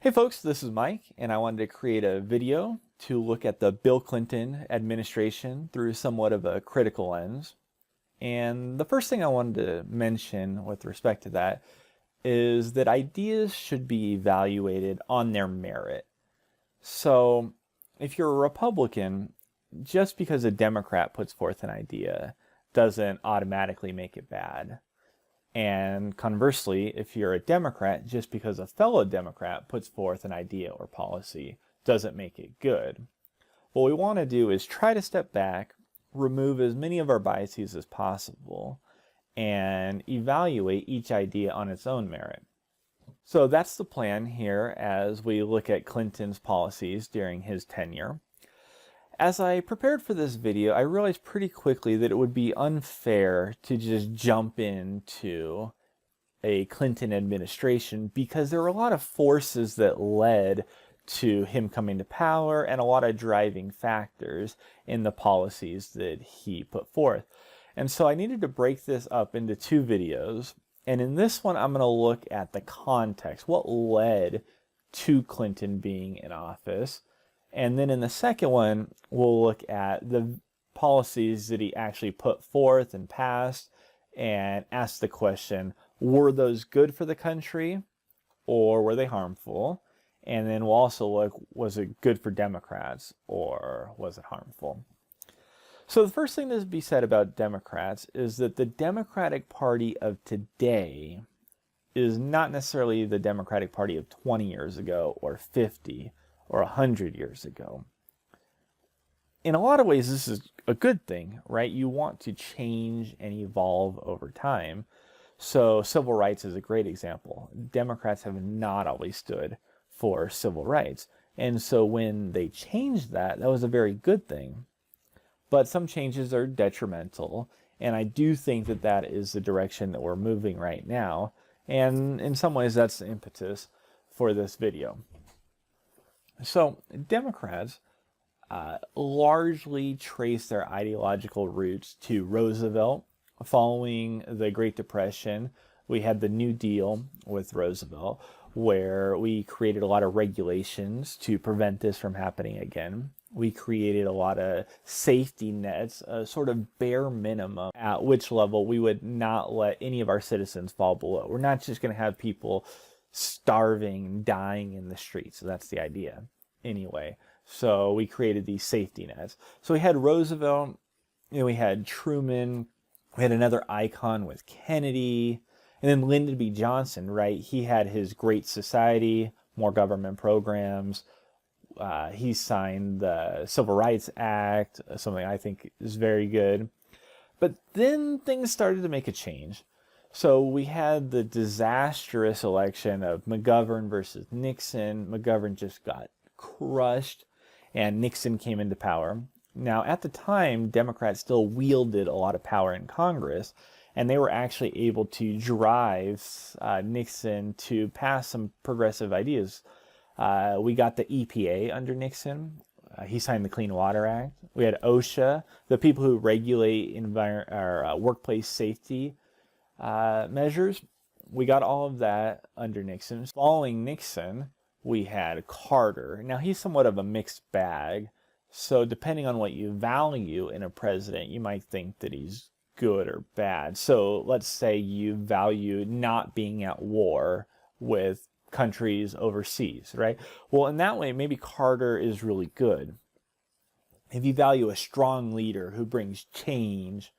Hey folks, this is Mike, and I wanted to create a video to look at the Bill Clinton administration through somewhat of a critical lens. And the first thing I wanted to mention with respect to that is that ideas should be evaluated on their merit. So if you're a Republican, just because a Democrat puts forth an idea doesn't automatically make it bad. And conversely, if you're a Democrat, just because a fellow Democrat puts forth an idea or policy doesn't make it good. What we want to do is try to step back, remove as many of our biases as possible, and evaluate each idea on its own merit. So that's the plan here as we look at Clinton's policies during his tenure. As I prepared for this video, I realized pretty quickly that it would be unfair to just jump into a Clinton administration because there were a lot of forces that led to him coming to power and a lot of driving factors in the policies that he put forth. And so I needed to break this up into two videos. And in this one, I'm going to look at the context, what led to Clinton being in office. And then in the second one, we'll look at the policies that he actually put forth and passed and ask the question, were those good for the country or were they harmful? And then we'll also look, was it good for Democrats or was it harmful? So the first thing to be said about Democrats is that the Democratic Party of today is not necessarily the Democratic Party of 20 years ago or 50 or 100 years ago. In a lot of ways, this is a good thing, right? You want to change and evolve over time. So civil rights is a great example. Democrats have not always stood for civil rights. And so when they changed that, that was a very good thing. But some changes are detrimental. And I do think that that is the direction that we're moving right now. And in some ways, that's the impetus for this video. So Democrats largely trace their ideological roots to Roosevelt. Following the Great Depression, we had the New Deal with Roosevelt, where we created a lot of regulations to prevent this from happening again. We created a lot of safety nets, a sort of bare minimum at which level we would not let any of our citizens fall below. We're not just going to have people starving, dying in the streets. So that's the idea anyway. So we created these safety nets. So we had Roosevelt, we had Truman, we had another icon with Kennedy, and then Lyndon B. Johnson, right? He had his Great Society, more government programs. He signed the Civil Rights Act, something I think is very good. But then things started to make a change. So we had the disastrous election of McGovern versus Nixon. McGovern just got crushed, and Nixon came into power. Now, at the time, Democrats still wielded a lot of power in Congress, and they were actually able to drive Nixon to pass some progressive ideas. We got the EPA under Nixon. He signed the Clean Water Act. We had OSHA, the people who regulate workplace safety measures. We got all of that under Nixon. Following Nixon, we had Carter. Now, he's somewhat of a mixed bag. So depending on what you value in a president, you might think that he's good or bad. So let's say you value not being at war with countries overseas, right? Well, in that way, maybe Carter is really good. If you value a strong leader who brings change,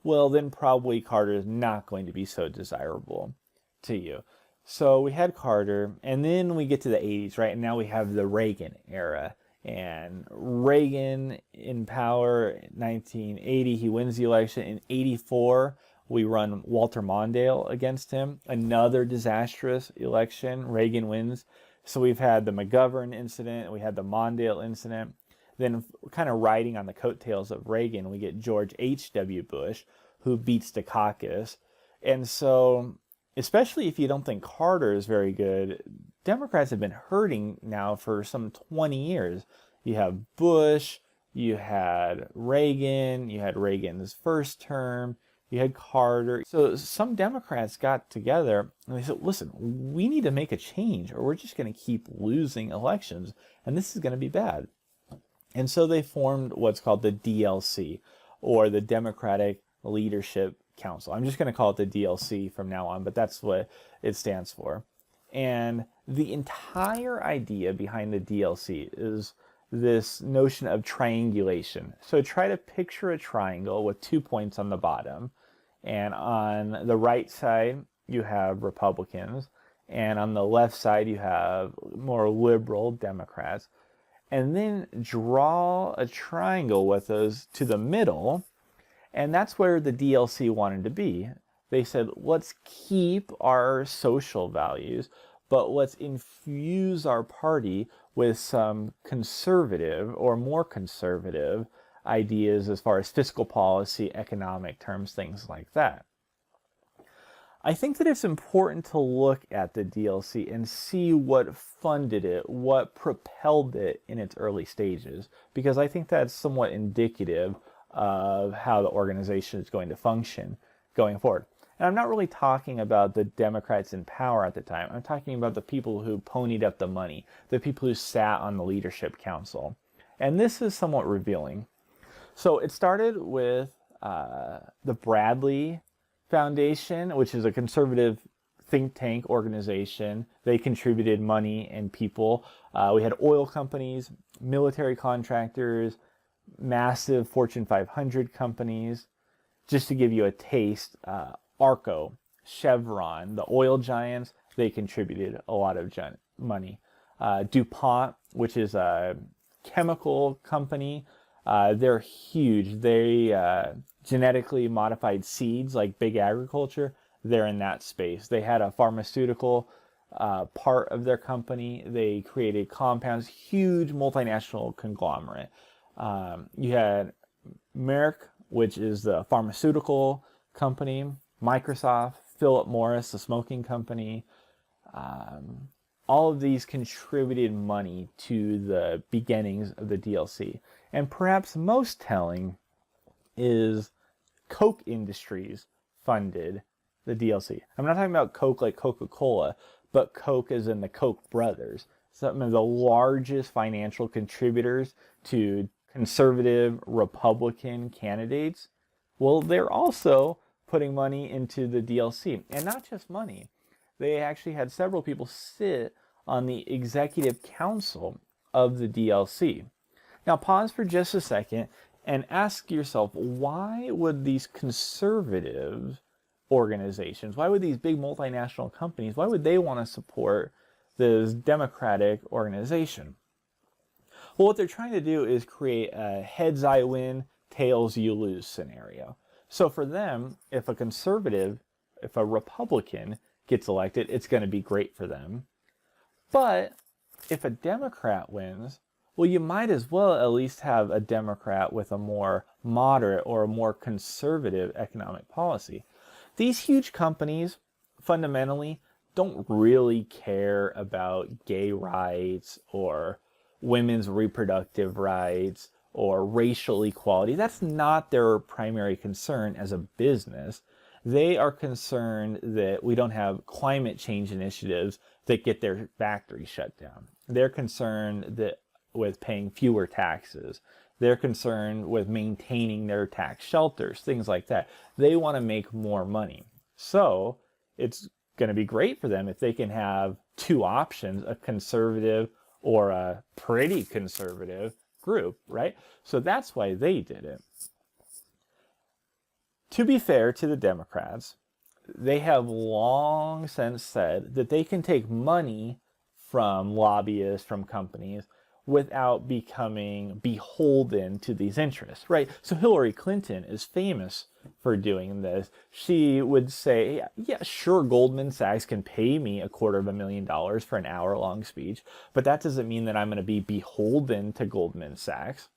well, then probably Carter is not going to be so desirable to you. So we had Carter, and then we get to the 80s, right? And now we have the Reagan era. And Reagan in power in 1980, he wins the election. In 84, we run Walter Mondale against him. Another disastrous election. Reagan wins. So we've had the McGovern incident. We had the Mondale incident. Then kind of riding on the coattails of Reagan, we get George H.W. Bush, who beats Dukakis. And so, especially if you don't think Carter is very good, Democrats have been hurting now for some 20 years. You have Bush, you had Reagan, you had Reagan's first term, you had Carter. So some Democrats got together and they said, listen, we need to make a change or we're just going to keep losing elections and this is going to be bad. And so they formed what's called the DLC, or the Democratic Leadership Council. I'm just going to call it the DLC from now on, but that's what it stands for. And the entire idea behind the DLC is this notion of triangulation. So try to picture a triangle with 2 points on the bottom. And on the right side, you have Republicans. And on the left side, you have more liberal Democrats. And then draw a triangle with those to the middle. And that's where the DLC wanted to be. They said, let's keep our social values, but let's infuse our party with some conservative or more conservative ideas as far as fiscal policy, economic terms, things like that. I think that it's important to look at the DLC and see what funded it, what propelled it in its early stages, because I think that's somewhat indicative of how the organization is going to function going forward. And I'm not really talking about the Democrats in power at the time. I'm talking about the people who ponied up the money, the people who sat on the leadership council. And this is somewhat revealing. So it started with the Bradley Foundation, which is a conservative think tank organization. They contributed money and people. We had oil companies, military contractors, massive Fortune 500 companies. Just to give you a taste, Arco, Chevron, the oil giants, they contributed a lot of money. DuPont, which is a chemical company, they're huge. They genetically modified seeds like big agriculture. They're in that space. They had a pharmaceutical part of their company. They created compounds, huge multinational conglomerate. You had Merck, which is the pharmaceutical company, Microsoft, Philip Morris, the smoking company. All of these contributed money to the beginnings of the DLC. And perhaps most telling is Koch Industries funded the DLC. I'm not talking about Coke like Coca-Cola, but Koch as in the Koch brothers. Some of the largest financial contributors to conservative Republican candidates. Well, they're also putting money into the DLC. And not just money. They actually had several people sit on the executive council of the DLC. Now pause for just a second and ask yourself, why would these conservative organizations, why would these big multinational companies, why would they want to support this democratic organization? Well, what they're trying to do is create a heads I win, tails you lose scenario. So for them, if a conservative, if a Republican gets elected, it's going to be great for them. But if a Democrat wins, well, you might as well at least have a Democrat with a more moderate or a more conservative economic policy. These huge companies fundamentally don't really care about gay rights or women's reproductive rights or racial equality. That's not their primary concern as a business. They are concerned that we don't have climate change initiatives that get their factories shut down. They're concerned that with paying fewer taxes. They're concerned with maintaining their tax shelters, things like that. They want to make more money. So it's going to be great for them if they can have two options, a conservative or a pretty conservative group, right? So that's why they did it. To be fair to the Democrats, they have long since said that they can take money from lobbyists, from companies, without becoming beholden to these interests, right? So Hillary Clinton is famous for doing this. She would say, yeah, sure, Goldman Sachs can pay me $250,000 for an hour-long speech, but that doesn't mean that I'm going to be beholden to Goldman Sachs.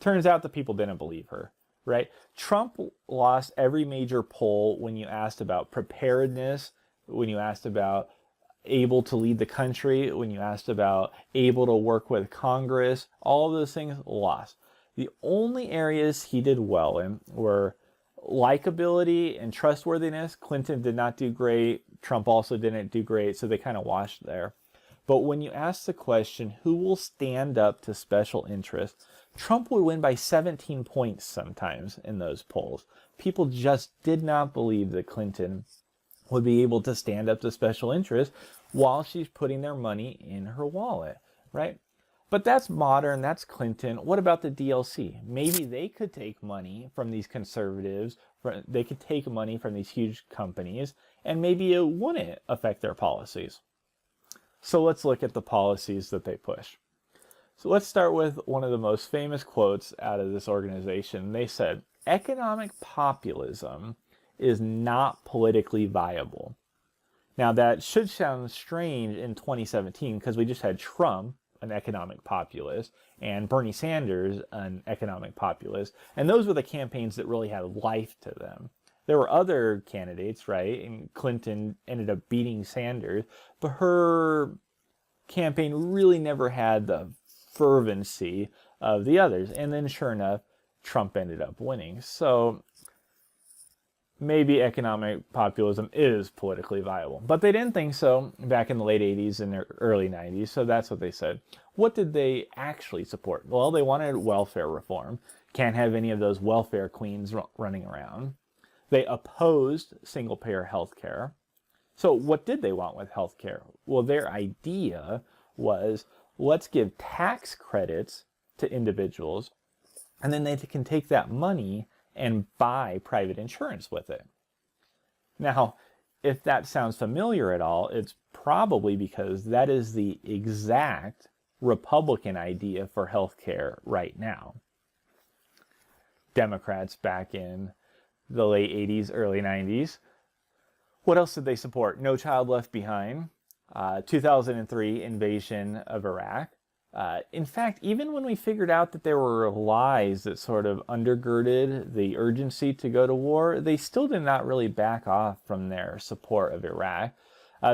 Turns out the people didn't believe her, right? Trump lost every major poll when you asked about preparedness, when you asked about able to lead the country, when you asked about able to work with Congress, all of those things lost. The only areas he did well in were Likability and trustworthiness, Clinton did not do great. Trump also didn't do great, so they kind of washed there. But when you ask the question, who will stand up to special interests, Trump would win by 17 points sometimes in those polls. People just did not believe that Clinton would be able to stand up to special interests while she's putting their money in her wallet, right? But that's modern, that's Clinton. What about the DLC? Maybe they could take money from these conservatives, they could take money from these huge companies, and maybe it wouldn't affect their policies. So let's look at the policies that they push. So let's start with one of the most famous quotes out of this organization. They said, economic populism is not politically viable. Now that should sound strange in 2017 because we just had Trump, an economic populist, and Bernie Sanders, an economic populist. And those were the campaigns that really had life to them. There were other candidates, right? And Clinton ended up beating Sanders, but her campaign really never had the fervency of the others. And then sure enough, Trump ended up winning. So maybe economic populism is politically viable. But they didn't think so back in the late 80s and the early 90s, so that's what they said. What did they actually support? Well, they wanted welfare reform. Can't have any of those welfare queens running around. They opposed single-payer health care. So what did they want with health care? Well, their idea was, let's give tax credits to individuals, and then they can take that money and buy private insurance with it. Now, if that sounds familiar at all, it's probably because that is the exact Republican idea for healthcare right now. Democrats back in the late 80s, early 90s. What else did they support? No Child Left Behind, 2003 invasion of Iraq. In fact, even when we figured out that there were lies that sort of undergirded the urgency to go to war, they still did not really back off from their support of Iraq.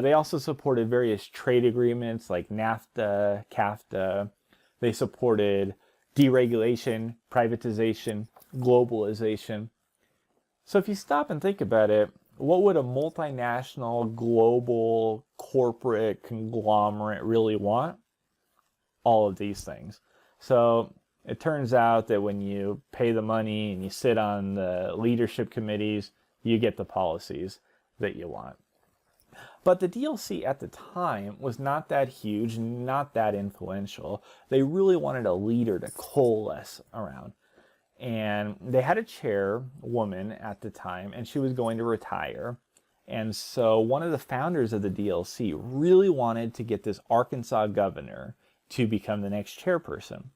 They also supported various trade agreements like NAFTA, CAFTA. They supported deregulation, privatization, globalization. So if you stop and think about it, what would a multinational, global, corporate conglomerate really want? All of these things. So it turns out that when you pay the money and you sit on the leadership committees, you get the policies that you want. But the DLC at the time was not that huge, not that influential. They really wanted a leader to coalesce around. And they had a chairwoman at the time, and she was going to retire. And so one of the founders of the DLC really wanted to get this Arkansas governor to become the next chairperson.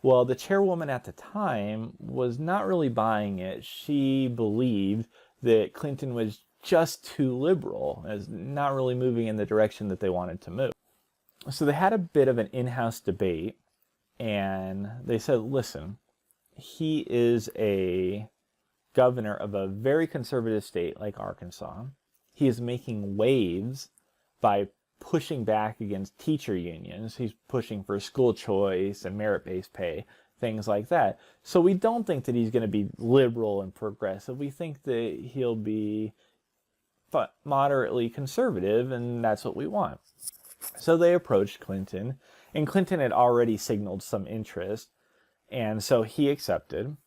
Well, the chairwoman at the time was not really buying it. She believed that Clinton was just too liberal, as not really moving in the direction that they wanted to move. So they had a bit of an in-house debate, and they said, listen, he is a governor of a very conservative state like Arkansas. He is making waves by pushing back against teacher unions. He's pushing for school choice and merit-based pay, things like that. So we don't think that he's going to be liberal and progressive. We think that he'll be moderately conservative, and that's what we want. So they approached Clinton, and Clinton had already signaled some interest, and so he accepted.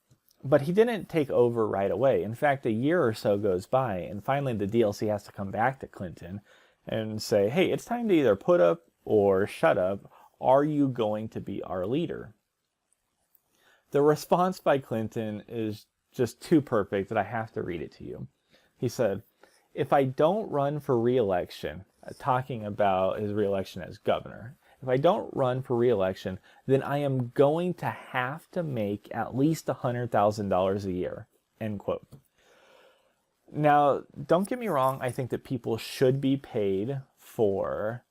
But he didn't take over right away. In fact, a year or so goes by, and finally the DLC has to come back to Clinton and say, hey, it's time to either put up or shut up. Are you going to be our leader? The response by Clinton is just too perfect that I have to read it to you. He said, if I don't run for re-election, talking about his re-election as governor, if I don't run for re-election, then I am going to have to make at least $100,000 a year, end quote. Now, don't get me wrong, I think that people should be paid for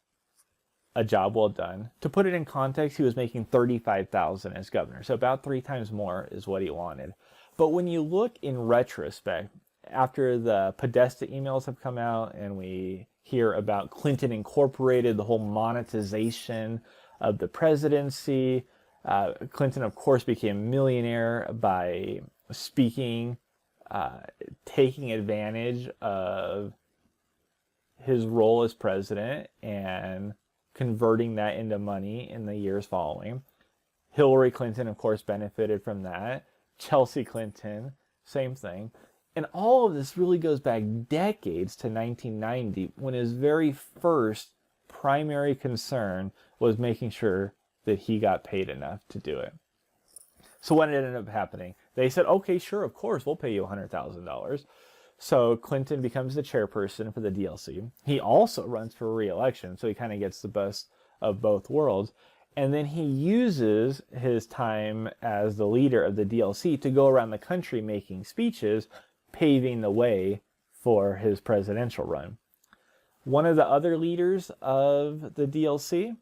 a job well done. To put it in context, he was making $35,000 as governor, so about 3 times more is what he wanted. But when you look in retrospect, after the Podesta emails have come out and we hear about Clinton Incorporated, the whole monetization of the presidency, Clinton, of course, became a millionaire by speaking taking advantage of his role as president and converting that into money in the years following. Hillary Clinton, of course, benefited from that. Chelsea Clinton, same thing. And all of this really goes back decades to 1990, when his very first primary concern was making sure that he got paid enough to do it. So what ended up happening? They said, okay, sure, of course, we'll pay you $100,000. So Clinton becomes the chairperson for the DLC. He also runs for re-election, so he kind of gets the best of both worlds. And then he uses his time as the leader of the DLC to go around the country making speeches, paving the way for his presidential run. One of the other leaders of the DLC,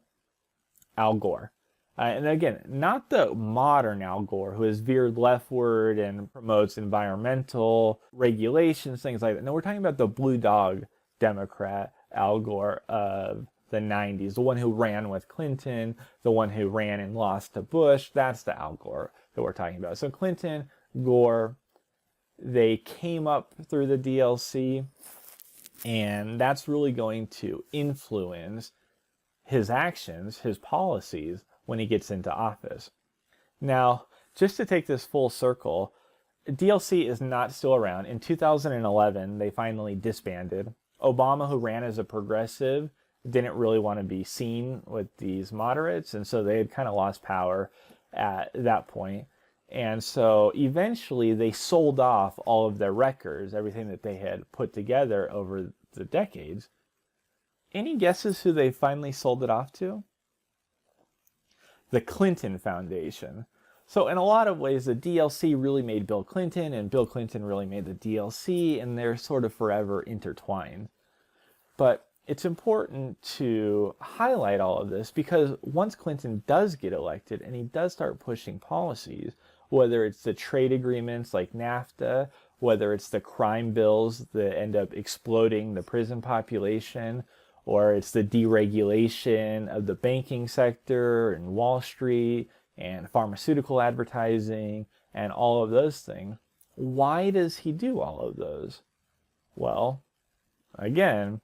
Al Gore. And again, not the modern Al Gore, who has veered leftward and promotes environmental regulations, things like that. No, we're talking about the blue dog Democrat Al Gore of the 90s, the one who ran with Clinton, the one who ran and lost to Bush. That's the Al Gore that we're talking about. So Clinton, Gore, they came up through the DLC, and that's really going to influence his actions, his policies, when he gets into office. Now, just to take this full circle, DLC is not still around. In 2011, they finally disbanded. Obama, who ran as a progressive, didn't really want to be seen with these moderates, and so they had kind of lost power at that point. And so eventually they sold off all of their records, everything that they had put together over the decades. Any guesses who they finally sold it off to? The Clinton Foundation. So in a lot of ways, the DLC really made Bill Clinton, and Bill Clinton really made the DLC, and they're sort of forever intertwined. But it's important to highlight all of this because once Clinton does get elected and he does start pushing policies, whether it's the trade agreements like NAFTA, whether it's the crime bills that end up exploding the prison population, or it's the deregulation of the banking sector and Wall Street and pharmaceutical advertising and all of those things. Why does he do all of those? Well, again,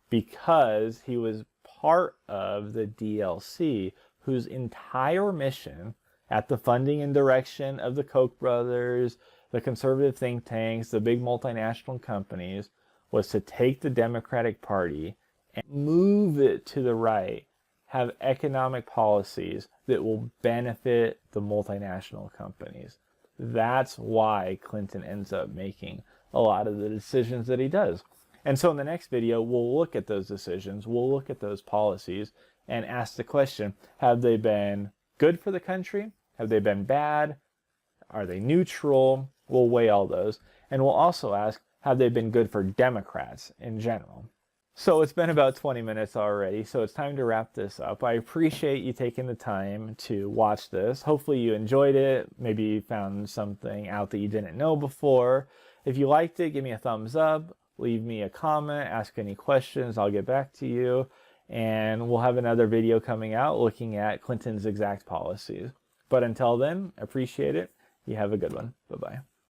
because he was part of the DLC, whose entire mission, at the funding and direction of the Koch brothers, the conservative think tanks, the big multinational companies, was to take the Democratic Party and move it to the right, have economic policies that will benefit the multinational companies. That's why Clinton ends up making a lot of the decisions that he does. And so in the next video, we'll look at those decisions, we'll look at those policies, and ask the question, have they been good for the country? Have they been bad? Are they neutral? We'll weigh all those. And we'll also ask, have they been good for Democrats in general? So it's been about 20 minutes already, so it's time to wrap this up. I appreciate you taking the time to watch this. Hopefully you enjoyed it. Maybe you found something out that you didn't know before. If you liked it, give me a thumbs up, leave me a comment, ask any questions. I'll get back to you. And we'll have another video coming out looking at Clinton's exact policies. But until then, appreciate it. You have a good one. Bye-bye.